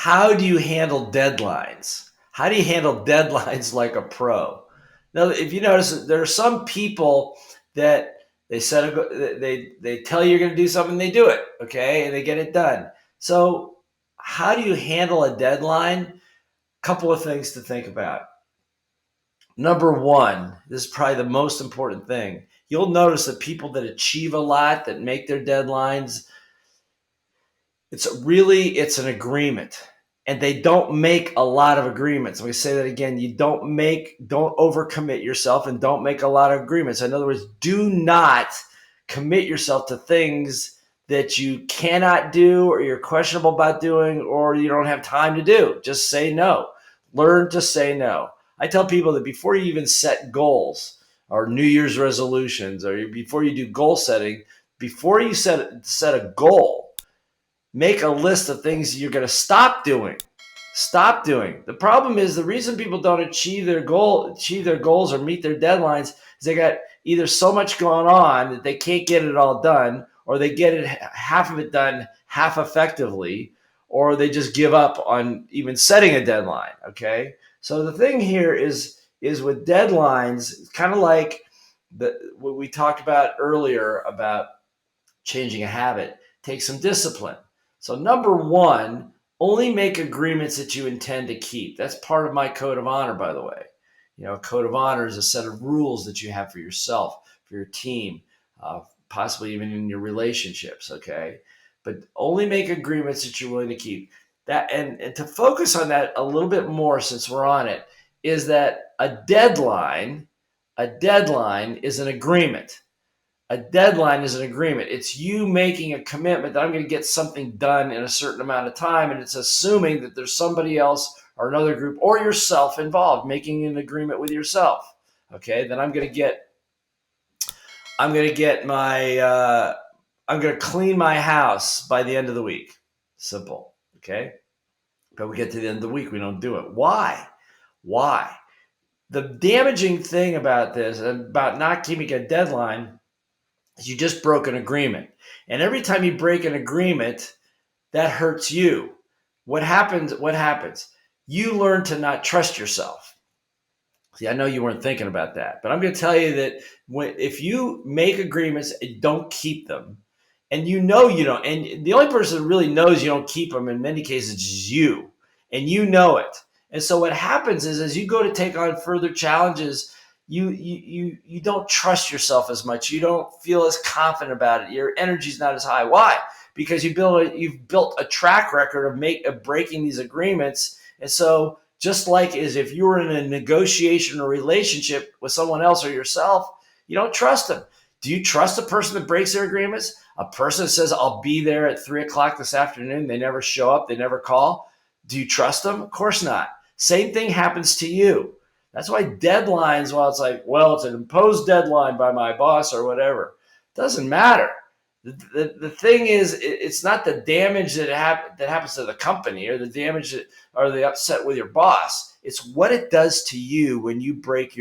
how do you handle deadlines? How do you handle deadlines like a pro? Now, if you notice, there are some people that they tell you you're going to do something, they do it, okay, and they get it done. So, how do you handle a deadline? Couple of things to think about. Number one, this is probably the most important thing. You'll notice that people that achieve a lot, that make their deadlines, it's an agreement, and they don't make a lot of agreements. Let me say that again. Don't overcommit yourself, and don't make a lot of agreements. In other words, do not commit yourself to things that you cannot do, or you're questionable about doing, or you don't have time to do. Just say no. Learn to say no. I tell people that before you even set goals or New Year's resolutions, or before you do goal setting, before you set a goal, make a list of things you're going to stop doing. Stop doing. The problem is, the reason people don't achieve their goals or meet their deadlines is they got either so much going on that they can't get it all done, or they get it half of it done half effectively, or they just give up on even setting a deadline. Okay, so the thing here is with deadlines, kind of like what we talked about earlier about changing a habit, takes some discipline. So number one, only make agreements that you intend to keep. That's part of my code of honor, by the way. A code of honor is a set of rules that you have for yourself, for your team, possibly even in your relationships. Okay, but only make agreements that you're willing to keep. That and to focus on that a little bit more, since we're on it, is that a deadline is an agreement. A deadline is an agreement. It's you making a commitment that I'm going to get something done in a certain amount of time, and it's assuming that there's somebody else or another group or yourself involved, making an agreement with yourself. Okay, then I'm going to clean my house by the end of the week. Simple. Okay, but we get to the end of the week, we don't do it. Why? The damaging thing about this, about not keeping a deadline, you just broke an agreement. And every time you break an agreement, that hurts you. What happens? You learn to not trust yourself. See, I know you weren't thinking about that, but I'm going to tell you that if you make agreements and don't keep them, and you don't, and the only person who really knows you don't keep them in many cases is you, and you know it. And so what happens is, as you go to take on further challenges, you don't trust yourself as much. You don't feel as confident about it. Your energy's not as high. Why? Because you've built a track record of breaking these agreements. And so, just like as if you were in a negotiation or relationship with someone else or yourself, you don't trust them. Do you trust a person that breaks their agreements? A person that says, I'll be there at 3:00 this afternoon. They never show up. They never call. Do you trust them? Of course not. Same thing happens to you. That's why deadlines, while it's like, well, it's an imposed deadline by my boss or whatever, doesn't matter. The thing is, it's not the damage that happens to the company, or the damage or the upset with your boss. It's what it does to you when you break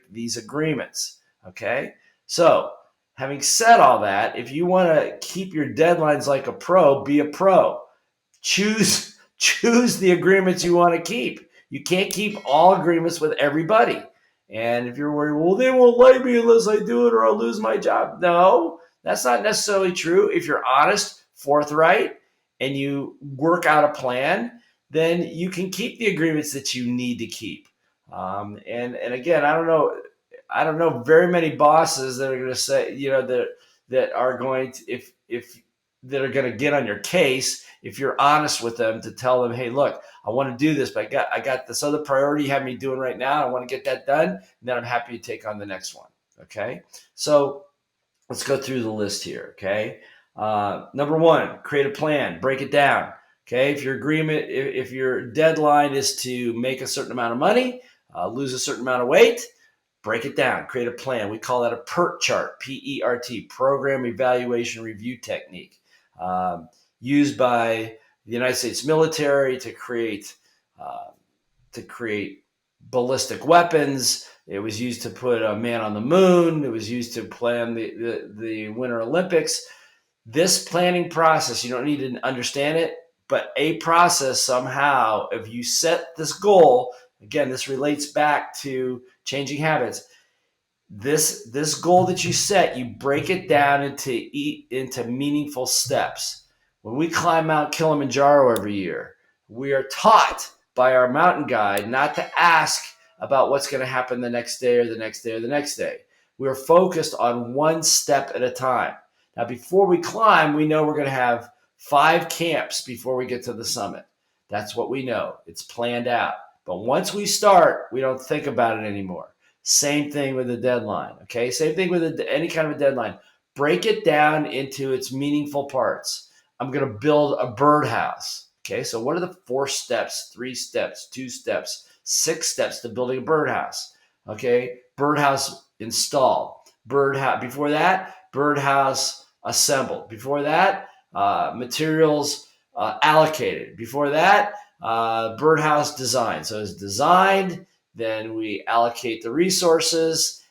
these agreements. Okay, so having said all that, if you want to keep your deadlines like a pro, be a pro. Choose the agreements you want to keep. You can't keep all agreements with everybody. And if you're worried, well, they won't like me unless I do it, or I'll lose my job. No, that's not necessarily true. If you're honest, forthright, and you work out a plan, then you can keep the agreements that you need to keep. And again, I don't know very many bosses that are going to say, that are going to, if that are going to get on your case if you're honest with them, to tell them, hey, look, I want to do this, but I got this other priority you have me doing right now. I want to get that done, and then I'm happy to take on the next one. Okay, so let's go through the list here. Okay, number one, create a plan, break it down. Okay, if your deadline is to make a certain amount of money, lose a certain amount of weight, break it down, create a plan. We call that a PERT chart, P-E-R-T, Program Evaluation Review Technique, used by the United States military to create ballistic weapons. It was used to put a man on the moon. It was used to plan the Winter Olympics. This planning process, you don't need to understand it, but a process somehow, if you set this goal, again, this relates back to changing habits. This goal that you set, you break it down into meaningful steps. When we climb Mount Kilimanjaro every year, we are taught by our mountain guide not to ask about what's going to happen the next day or the next day or the next day. We are focused on one step at a time. Now, before we climb, we know we're going to have 5 camps before we get to the summit. That's what we know. It's planned out. But once we start, we don't think about it anymore. Same thing with a deadline, okay? Same thing with any kind of a deadline. Break it down into its meaningful parts. I'm going to build a birdhouse, okay? So what are the 4 steps, 3 steps, 2 steps, 6 steps to building a birdhouse, okay? Birdhouse installed. Birdhouse, before that, birdhouse assembled. Before that, materials allocated. Before that, birdhouse design. So it's designed, then we allocate the resources,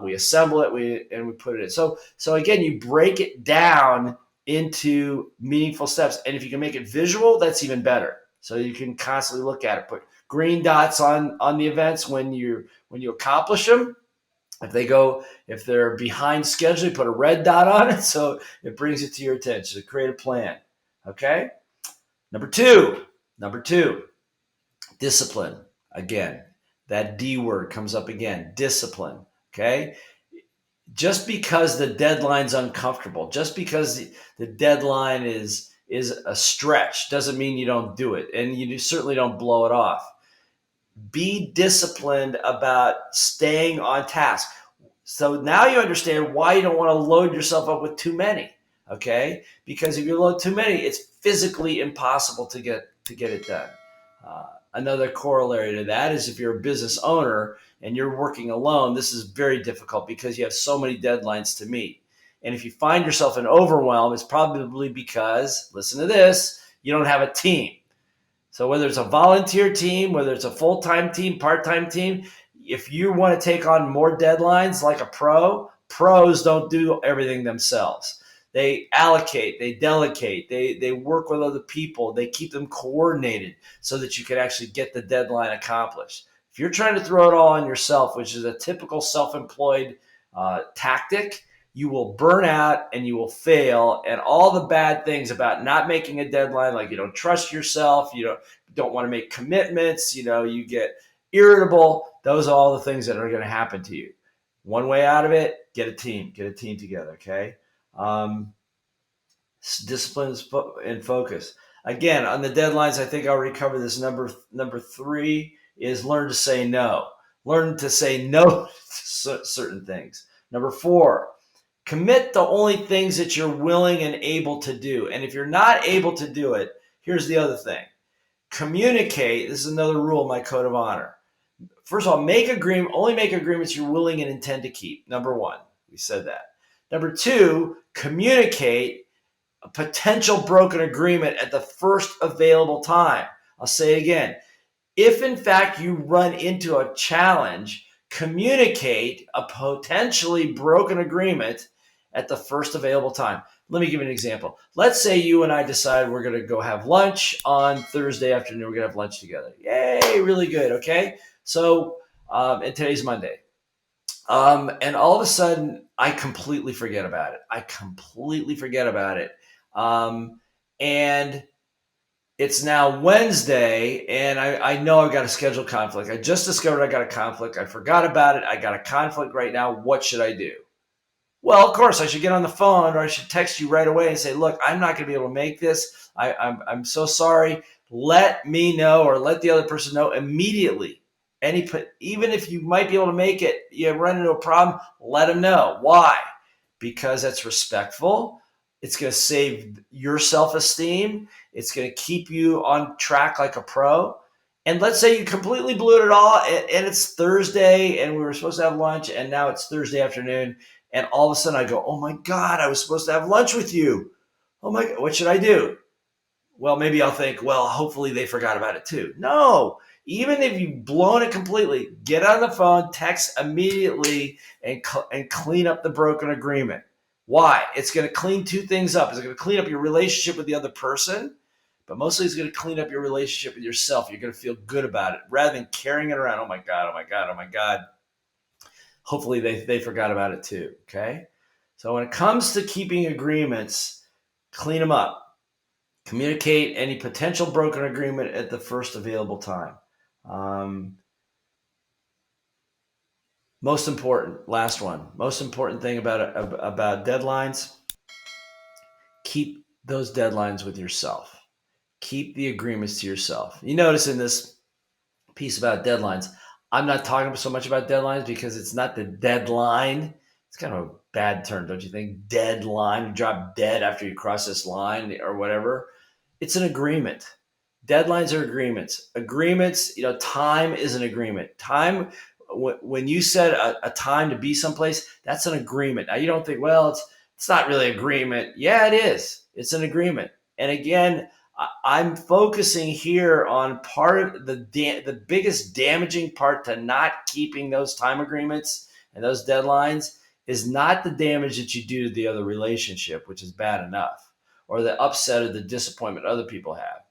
we assemble it, and we put it in. So again, you break it down into meaningful steps. And if you can make it visual, that's even better. So you can constantly look at it. Put green dots on the events when you accomplish them. If they're behind schedule, you put a red dot on it so it brings it to your attention. So create a plan. Okay? Number two, discipline. Again, that D word comes up again, discipline. Okay? Just because the deadline's uncomfortable, just because the deadline is a stretch, doesn't mean you don't do it. And you certainly don't blow it off. Be disciplined about staying on task. So now you understand why you don't want to load yourself up with too many. Okay? Because if you load too many, it's physically impossible to get it done. Another corollary to that is if you're a business owner and you're working alone, this is very difficult because you have so many deadlines to meet. And if you find yourself in overwhelm, it's probably because, listen to this, you don't have a team. So whether it's a volunteer team, whether it's a full-time team, part-time team, if you want to take on more deadlines like a pros don't do everything themselves. They allocate, they delegate, they work with other people, they keep them coordinated so that you can actually get the deadline accomplished. If you're trying to throw it all on yourself, which is a typical self-employed tactic, you will burn out and you will fail. And all the bad things about not making a deadline, like you don't trust yourself, you don't want to make commitments, you get irritable. Those are all the things that are going to happen to you. One way out of it, get a team together, okay? Discipline and focus. Again, on the deadlines, I think I already covered this. Number 3 is learn to say no. Learn to say no to certain things. Number 4, commit to only things that you're willing and able to do. And if you're not able to do it, here's the other thing. Communicate. This is another rule of my code of honor. First of all, only make agreements you're willing and intend to keep. Number 1, we said that. Number 2, communicate a potential broken agreement at the first available time. I'll say it again. If in fact you run into a challenge, communicate a potentially broken agreement at the first available time. Let me give you an example. Let's say you and I decide we're going to go have lunch on Thursday afternoon. We're going to have lunch together. Yay, really good, okay? So, and today's Monday. And all of a sudden, I completely forget about it. And it's now Wednesday, and I know I've got a schedule conflict. I just discovered I got a conflict. I forgot about it. I got a conflict right now. What should I do? Well, of course, I should get on the phone, or I should text you right away and say, look, I'm not going to be able to make this. I'm so sorry. Let me know, or let the other person know immediately. Even if you might be able to make it, you run into a problem, let them know. Why? Because that's respectful. It's going to save your self-esteem. It's going to keep you on track like a pro. And let's say you completely blew it all, and it's Thursday, and we were supposed to have lunch, and now it's Thursday afternoon, and all of a sudden I go, oh my God, I was supposed to have lunch with you. Oh my God, what should I do? Well, maybe I'll think, well, hopefully they forgot about it too. No, even if you've blown it completely, get on the phone, text immediately, and clean up the broken agreement. Why? It's going to clean 2 things up. It's going to clean up your relationship with the other person, but mostly it's going to clean up your relationship with yourself. You're going to feel good about it rather than carrying it around. Oh my God, oh my God, oh my God. Hopefully they forgot about it too. Okay. So when it comes to keeping agreements, clean them up. Communicate any potential broken agreement at the first available time. Most important, last one. Most important thing about deadlines: keep those deadlines with yourself. Keep the agreements to yourself. You notice in this piece about deadlines, I'm not talking so much about deadlines because it's not the deadline. It's kind of a bad term, don't you think? Deadline, you drop dead after you cross this line or whatever. It's an agreement. Deadlines are agreements. Agreements, time is an agreement. Time, when you set a time to be someplace, that's an agreement. Now you don't think, well, it's not really agreement. Yeah, it is. It's an agreement. And again, I'm focusing here on part of the biggest damaging part to not keeping those time agreements and those deadlines is not the damage that you do to the other relationship, which is bad enough, or the upset or the disappointment other people have.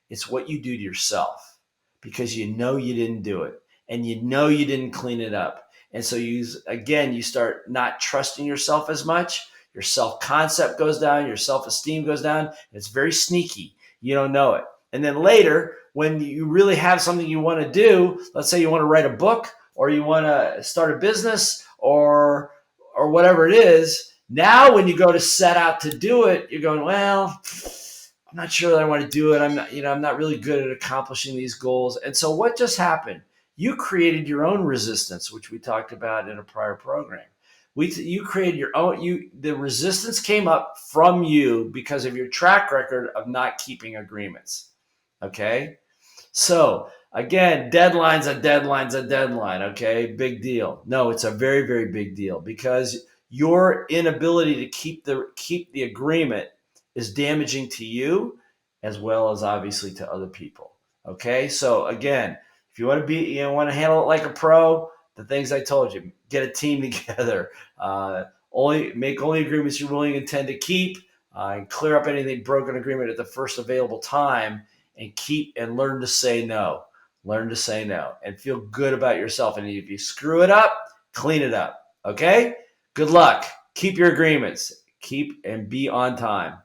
It's what you do to yourself because you know you didn't do it and you know you didn't clean it up. And so you start not trusting yourself as much. Your self-concept goes down, your self-esteem goes down. It's very sneaky. You don't know it. And then later, when you really have something you want to do, let's say you want to write a book or you want to start a business or whatever it is, now when you go to set out to do it, you're going, well, I'm not sure that I want to do it. I'm not really good at accomplishing these goals. And so what just happened? You created your own resistance, which we talked about in a prior program. You created your own. The resistance came up from you because of your track record of not keeping agreements. Okay, so again, deadline's a deadline. Okay, big deal. No, it's a very, very big deal because your inability to keep the agreement is damaging to you as well as obviously to other people. Okay, so again, if you want to handle it like a pro, the things I told you, get a team together, make only agreements you're willing and intend to keep, and clear up anything broken agreement at the first available time, and learn to say no. Learn to say no and feel good about yourself. And if you screw it up, clean it up. Okay? Good luck. Keep your agreements. Keep and be on time.